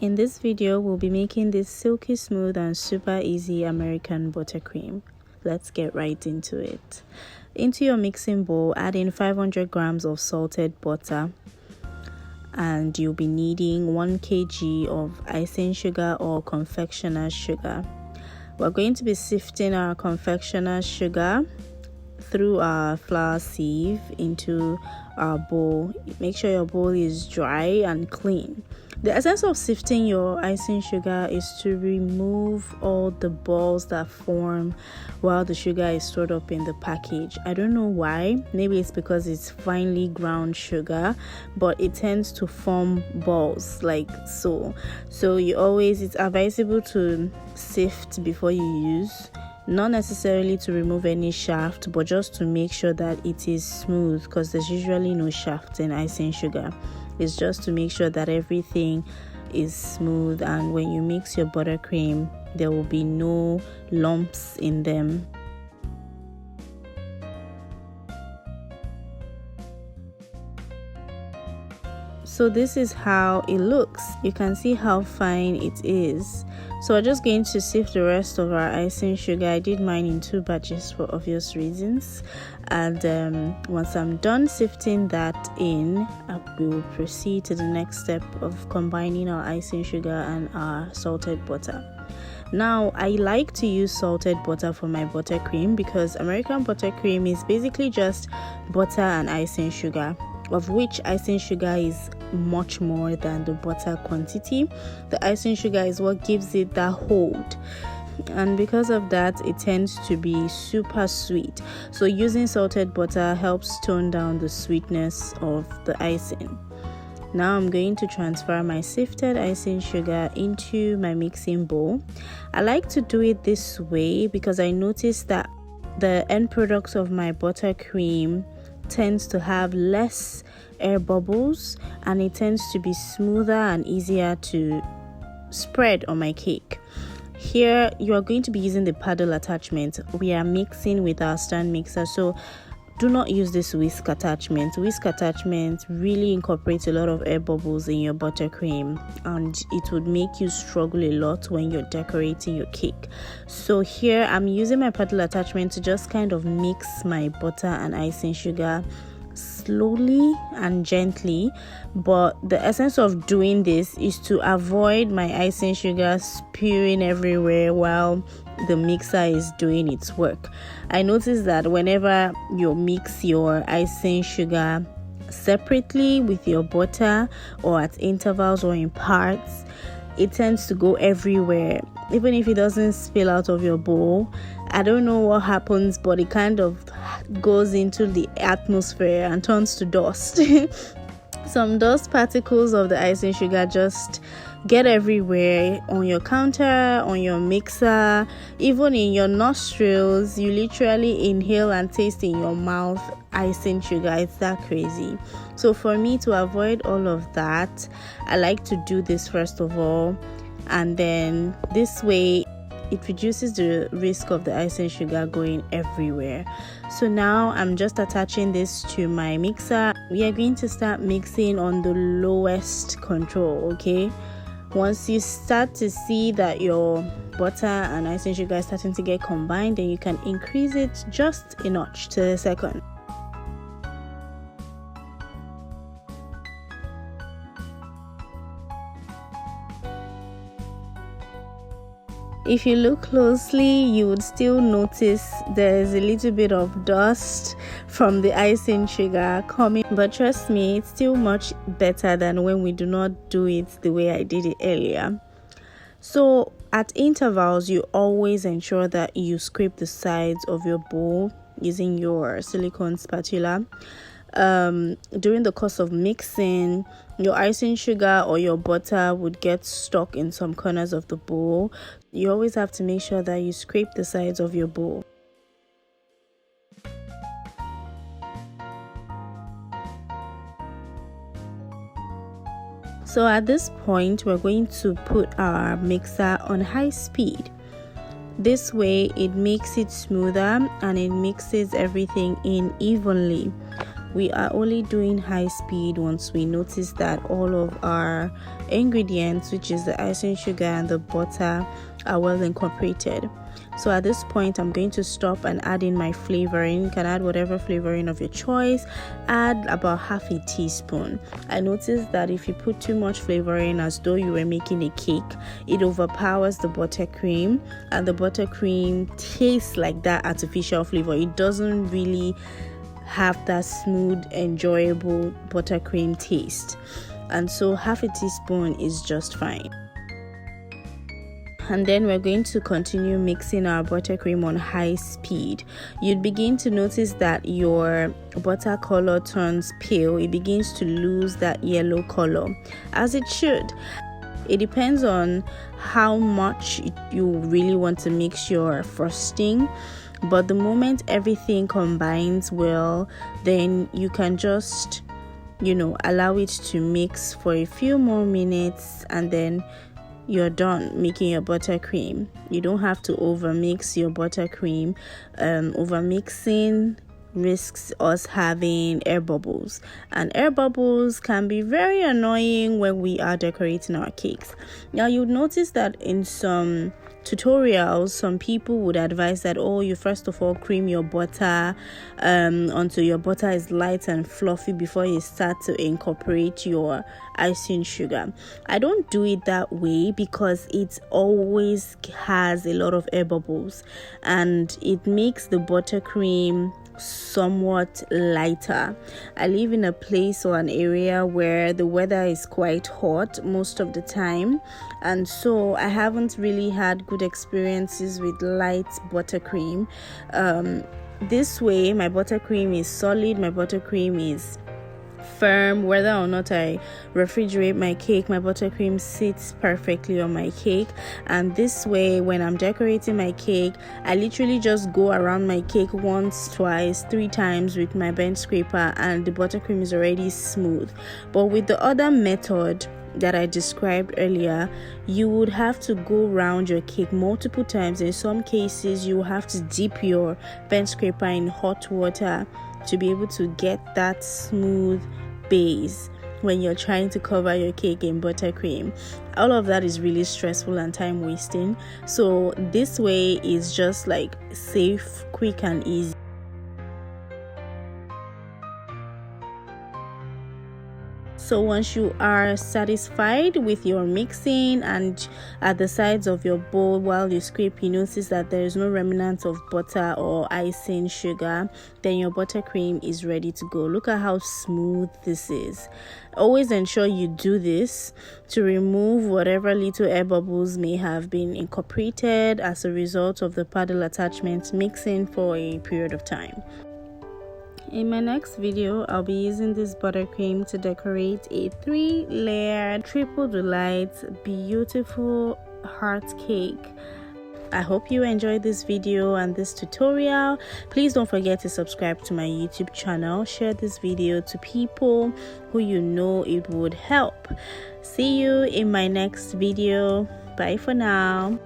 In this video, we'll be making this silky smooth and super easy American buttercream. Let's get right into it. Into your mixing bowl, add in 500 grams of salted butter, and you'll be needing 1 kg of icing sugar or confectioner's sugar. We're going to be sifting our confectioner's sugar through our flour sieve into our bowl. Make sure your bowl is dry and clean. The essence of sifting your icing sugar is to remove all the balls that form while the sugar is stored up in the package. I don't know why. Maybe it's because it's finely ground sugar, but it tends to form balls like so. So it's advisable to sift before you use. Not necessarily to remove any shaft, but just to make sure that it is smooth, because there's usually no shaft in icing sugar. It's just to make sure that everything is smooth, and when you mix your buttercream, there will be no lumps in them. So this is how it looks. You can see how fine it is. So we're just going to sift the rest of our icing sugar. I did mine in 2 batches for obvious reasons. And once I'm done sifting that in, we will proceed to the next step of combining our icing sugar and our salted butter. Now, I like to use salted butter for my buttercream because American buttercream is basically just butter and icing sugar, of which icing sugar is much more than the butter quantity. The icing sugar is what gives it that hold, and because of that, it tends to be super sweet. So using salted butter helps tone down the sweetness of the icing. Now I'm going to transfer my sifted icing sugar into my mixing bowl. I like to do it this way because I noticed that the end product of my buttercream tends to have less air bubbles, and it tends to be smoother and easier to spread on my cake. Here you are going to be using the paddle attachment. We are mixing with our stand mixer, so do not use this whisk attachment. Whisk attachment really incorporates a lot of air bubbles in your buttercream, and it would make you struggle a lot when you're decorating your cake. So here I'm using my paddle attachment to just kind of mix my butter and icing sugar slowly and gently, but the essence of doing this is to avoid my icing sugar spewing everywhere while the mixer is doing its work. I noticed that whenever you mix your icing sugar separately with your butter or at intervals or in parts, it tends to go everywhere, even if it doesn't spill out of your bowl. I don't know what happens, but it kind of goes into the atmosphere and turns to dust. Some dust particles of the icing sugar just get everywhere, on your counter, on your mixer, even in your nostrils. You literally inhale and taste in your mouth icing sugar. It's that crazy. So for me, to avoid all of that, I like to do this first of all, and then this way it reduces the risk of the icing sugar going everywhere. So now I'm just attaching this to my mixer. We are going to start mixing on the lowest control, okay? Once you start to see that your butter and icing sugar is starting to get combined, then you can increase it just a notch to a second. If you look closely, you would still notice there's a little bit of dust from the icing sugar coming, but trust me, it's still much better than when we do not do it the way I did it earlier. So at intervals, you always ensure that you scrape the sides of your bowl using your silicone spatula. During the course of mixing, your icing sugar or your butter would get stuck in some corners of the bowl. You always have to make sure that you scrape the sides of your bowl. So at this point, we're going to put our mixer on high speed. This way it makes it smoother and it mixes everything in evenly. We are only doing high speed once we notice that all of our ingredients, which is the icing sugar and the butter, are well incorporated. So at this point, I'm going to stop and add in my flavoring. You can add whatever flavoring of your choice. Add about half a teaspoon. I noticed that if you put too much flavoring, as though you were making a cake, it overpowers the buttercream, and the buttercream tastes like that artificial flavor. It doesn't really have that smooth, enjoyable buttercream taste. And so half a teaspoon is just fine. And then we're going to continue mixing our buttercream on high speed. You'd begin to notice that your butter color turns pale. It begins to lose that yellow color, as it should. It depends on how much you really want to mix your frosting, but the moment everything combines well, then you can just allow it to mix for a few more minutes, and then you're done making your buttercream. You don't have to overmix your buttercream. Overmixing risks us having air bubbles, and air bubbles can be very annoying when we are decorating our cakes. Now, you'll notice that in some tutorials, some people would advise that, you first of all cream your butter until your butter is light and fluffy before you start to incorporate your icing sugar. I don't do it that way because it always has a lot of air bubbles, and it makes the buttercream somewhat lighter. I live in a place or an area where the weather is quite hot most of the time, and so I haven't really had good experiences with light buttercream. This way my buttercream is solid, my buttercream is firm. Whether or not I refrigerate my cake, my buttercream sits perfectly on my cake. And this way, when I'm decorating my cake, I literally just go around my cake once, twice, 3 times with my bench scraper, and the buttercream is already smooth. But with the other method that I described earlier, you would have to go around your cake multiple times. In some cases, you will have to dip your bench scraper in hot water to be able to get that smooth base when you're trying to cover your cake in buttercream. All of that is really stressful and time wasting. So this way is just like safe, quick and easy. So once you are satisfied with your mixing, and at the sides of your bowl while you scrape, you notice that there is no remnants of butter or icing sugar, then your buttercream is ready to go. Look at how smooth this is. Always ensure you do this to remove whatever little air bubbles may have been incorporated as a result of the paddle attachment mixing for a period of time. In my next video, I'll be using this buttercream to decorate a 3-layer triple delight beautiful heart cake. I hope you enjoyed this video and this tutorial. Please don't forget to subscribe to my YouTube channel. Share this video to people who you know it would help. See you in my next video. Bye for now.